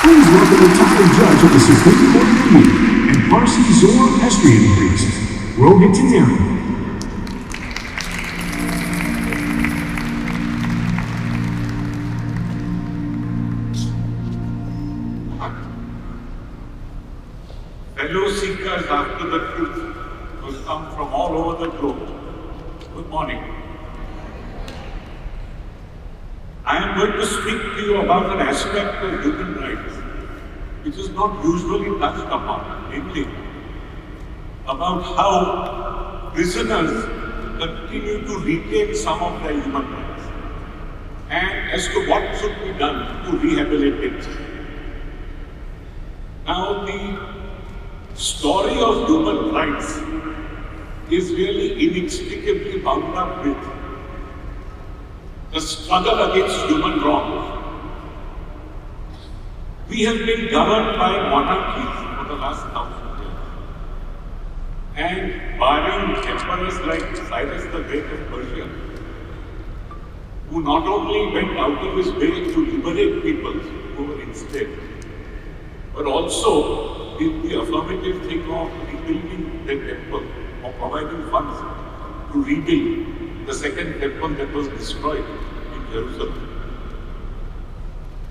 Please welcome the retired judge of the Supreme Court of India and Parsi Zoroastrian priest, Rohinton Nariman. Fellow seekers after the truth who come from all over the globe, good morning. I am going to speak to you about an aspect of human rights which is not usually touched upon, namely about how prisoners continue to retain some of their human rights and as to what should be done to rehabilitate them. Now, the story of human rights is really inextricably bound up with the struggle against human wrongs. We have been governed by monarchies for the last 1,000 years. And barring emperors like Cyrus the Great of Persia, who not only went out of his way to liberate peoples who were enslaved, but also did the affirmative thing of rebuilding the temple or providing funds to rebuild the second temple that was destroyed in Jerusalem.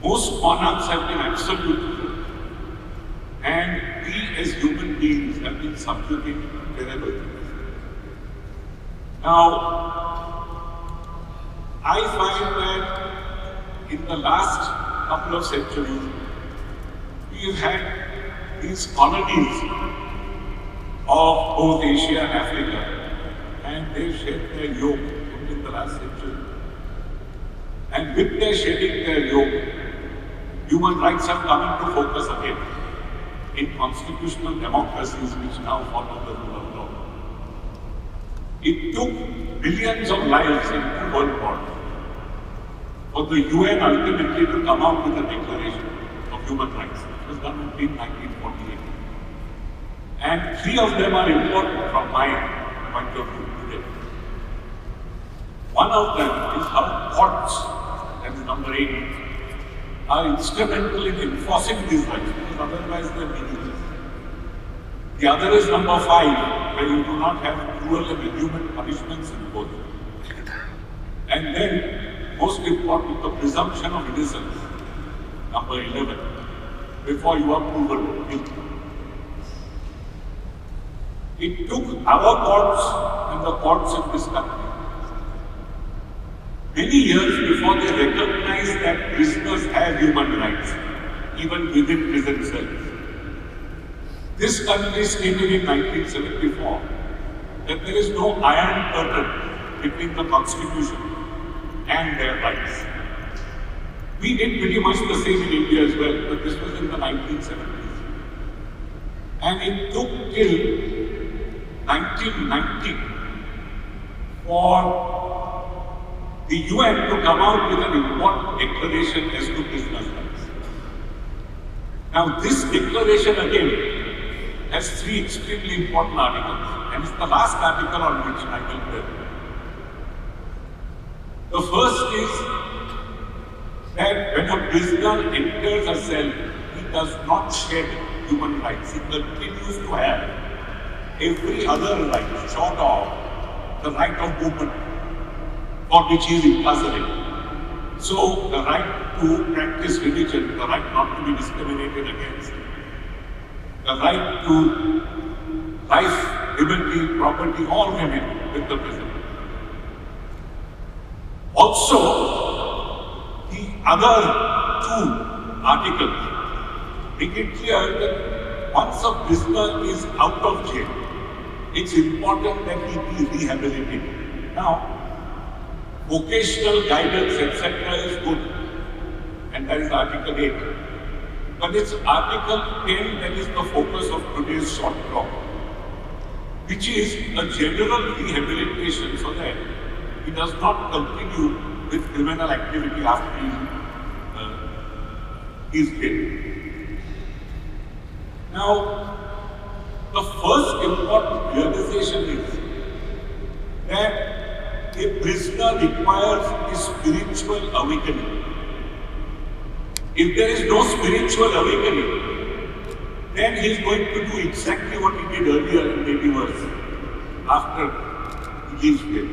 Most monarchs have been absolute, and we as human beings have been subjugated to terrible things. Now, I find that in the last couple of centuries, we've had these colonies of both Asia and Africa, and they've shed their yoke in the last century. And with their shedding their yoke, human rights have come into focus again in constitutional democracies which now follow the rule of law. It took billions of lives in two world wars for the UN ultimately to come out with a declaration of human rights. It was done in 1948. And three of them are important from my point of view today. One of them is how courts, that is number 8, are instrumental in enforcing these rights, because otherwise they are meaningless. The other is number 5, where you do not have cruel and inhuman punishments imposed. And then, most important, the presumption of innocence, number 11, before you are proven guilty. It took our courts and the courts in this country many years before they recognized that prisoners have human rights, even within prison cells. This country stated in 1974 that there is no iron curtain between the Constitution and their rights. We did pretty much the same in India as well, but this was in the 1970s. And it took till 1990 for the UN to come out with an important declaration as to prisoners' rights. Now, this declaration again has 3 extremely important articles, and it's the last article on which I will dwell. The first is that when a prisoner enters a cell, he does not shed human rights. He continues to have every other right, short of the right of movement, for which he is incarcerated. So, the right to practice religion, the right not to be discriminated against, the right to life, liberty, property, all remain with the prisoner. Also, the other 2 articles make it clear that once a prisoner is out of jail, it's important that he be rehabilitated. Now, vocational guidance, etc. is good, and that is Article 8. But it's Article 10 that is the focus of today's short talk, which is a general rehabilitation so that he does not continue with criminal activity after he is dead. Now, the first important realization is that a prisoner requires a spiritual awakening. If there is no spiritual awakening, then he is going to do exactly what he did earlier and maybe worse after he leaves here.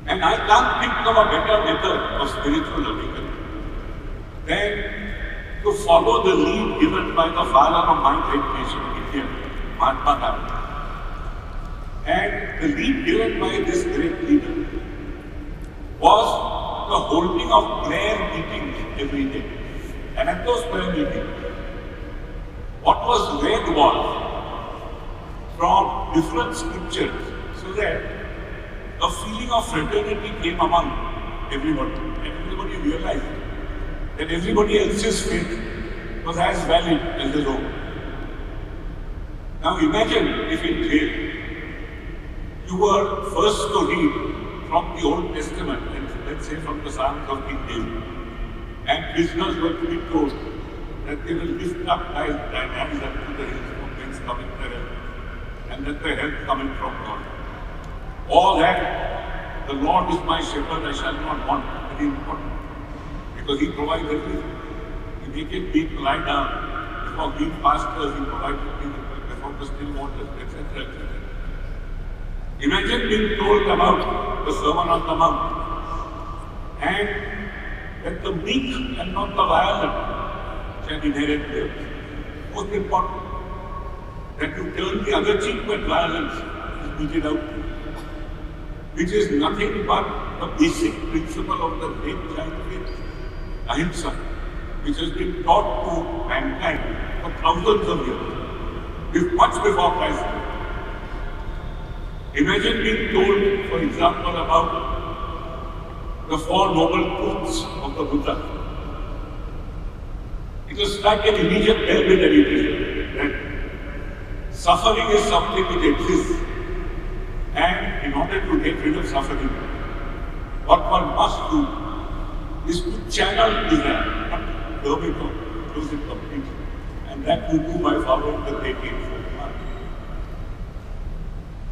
And I can't think of a better method of spiritual awakening than to follow the lead given by the father of my great nation, India, Mahatma Gandhi. And the lead given by this great leader was the holding of prayer meetings every day. And at those prayer meetings, what was read was from different scriptures so that a feeling of fraternity came among everybody. And everybody realized that everybody else's faith was as valid as his own. Now imagine if in jail you were first to read from the Old Testament, and let's say from the Psalms of King David, and prisoners were to be told that they will lift up their hands up to the hills from whence coming their help, and that their help coming from God. All that, the Lord is my shepherd, I shall not want, very important, because He provides everything. He maketh me to lie down before green pastures, He provides me before the still waters, etc., etc. Imagine being told about the Sermon on the Mount, and that the meek and not the violent shall inherit the earth. Most important, that you turn the other cheek when violence is meted out, which is nothing but the basic principle of the great giant faith, ahimsa, which has been taught to mankind for thousands of years, much before Christ. Imagine being told, for example, about the Four Noble Truths of the Buddha. It was like an immediate terminality that suffering is something which exists, and in order to get rid of suffering, what one must do is to channel desire, not curb it or close it completely. And that you do by following the Great Eightfold.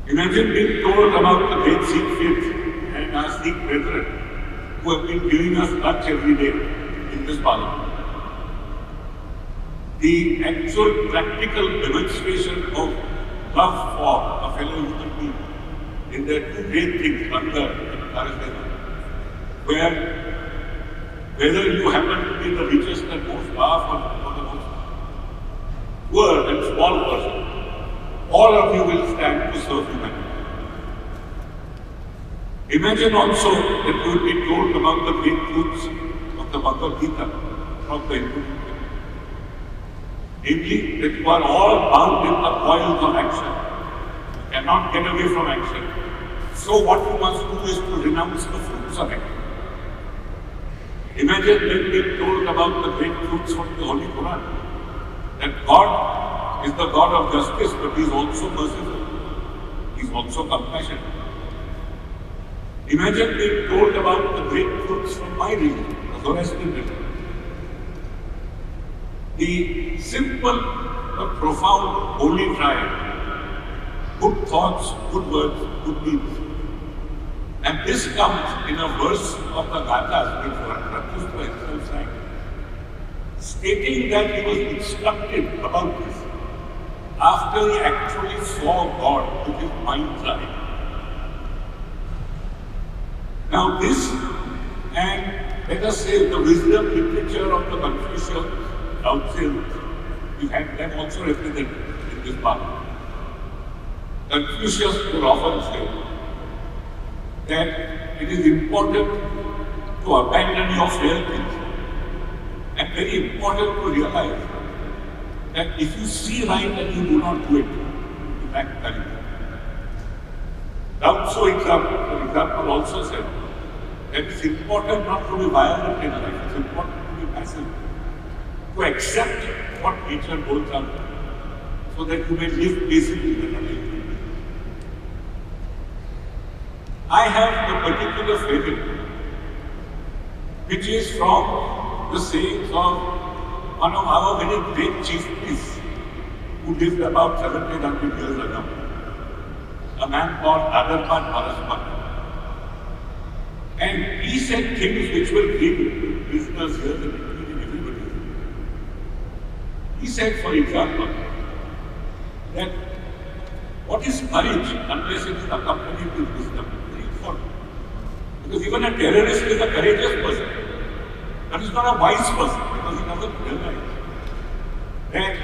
Imagine being told about the great Sikh faith and our Sikh brethren who have been giving us lunch every day in this parliament. The actual practical demonstration of love for a fellow human being in their two great things, hunger and parasite, where whether you happen to be the richest and most powerful or the most poor and small person, all of you will stand to serve humanity. Imagine also that you will be told about the great truths of the Bhagavad Gita from the Hindu. Namely, that you are all bound in the coils of action. You cannot get away from action. So what you must do is to renounce the fruits of action. Imagine then being told about the great truths from the Holy Quran. That God is the God of justice, but He is also merciful. He is also compassionate. Imagine being told about the great truths from my religion, the Zoroastrian religion. The simple but profound holy triad, good thoughts, good words, good deeds. And this comes in a verse of the Gathas, which Rathushra himself sang, stating that he was instructed about this after he actually saw God with his mind's eye. Now this, and let us say the wisdom literature of the Confucian councils, we had them also represented in this parliament. Confucius would often say that it is important to abandon your frail things, and very important to realize that if you see right and you do not do it, you lack courage. Lao-Tzu, for example, also said that it's important not to be violent in life, it's important to be passive, to accept what nature holds out, so that you may live peaceably with others. I have a particular favorite, which is from the sayings of one of our very great chief priests who lived about 1700 years ago, a man called Adarpan Paraspan. And he said things which will give listeners here the He said, for example, that what is courage unless it is accompanied with wisdom? Very important. Because even a terrorist is a courageous person, but he's not a wise person because he doesn't realize that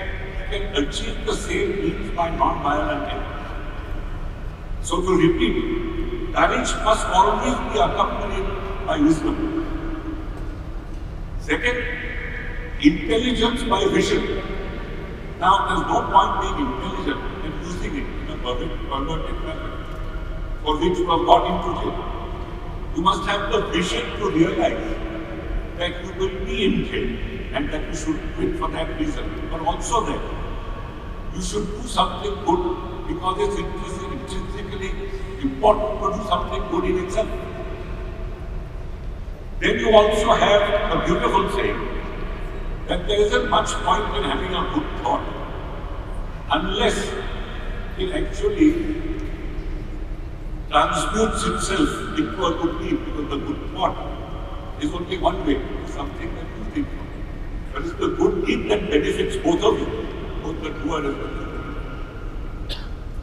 he can achieve the same means by non-violent means. So to repeat, courage must always be accompanied by wisdom. Second, intelligence by vision. Now, there's no point being intelligent and using it in a perverted manner for which you have got into jail. You must have the vision to realize that you will be in jail and that you should quit for that reason, but also that you should do something good because it's intrinsically important to do something good in itself. Then you also have a beautiful saying that there isn't much point in having a good thought unless it actually transmutes itself into a good deed, because the good thought is only one way, something that you think of. But it's the good deed that benefits both of you, both the doer and the doer.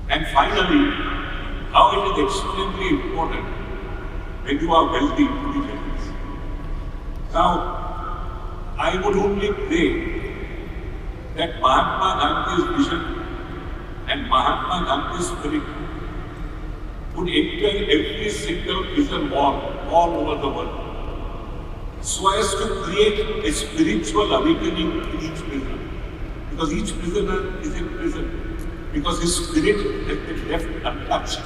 And finally, how it is extremely important when you are wealthy to be generous. Now, I would only pray that Mahatma Gandhi's vision and Mahatma Gandhi's spirit would enter every single prison wall all over the world, so as to create a spiritual awakening in each prisoner. Because each prisoner is in prison, because his spirit has been left untouched.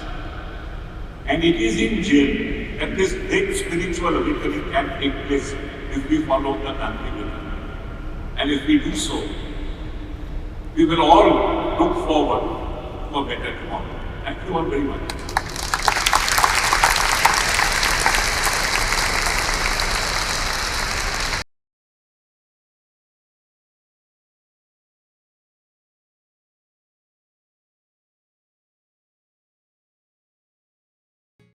And it is in jail that this great spiritual awakening can take place if we follow the Gandhi vision. And if we do so, we will all look forward to a better tomorrow. Thank you all very much.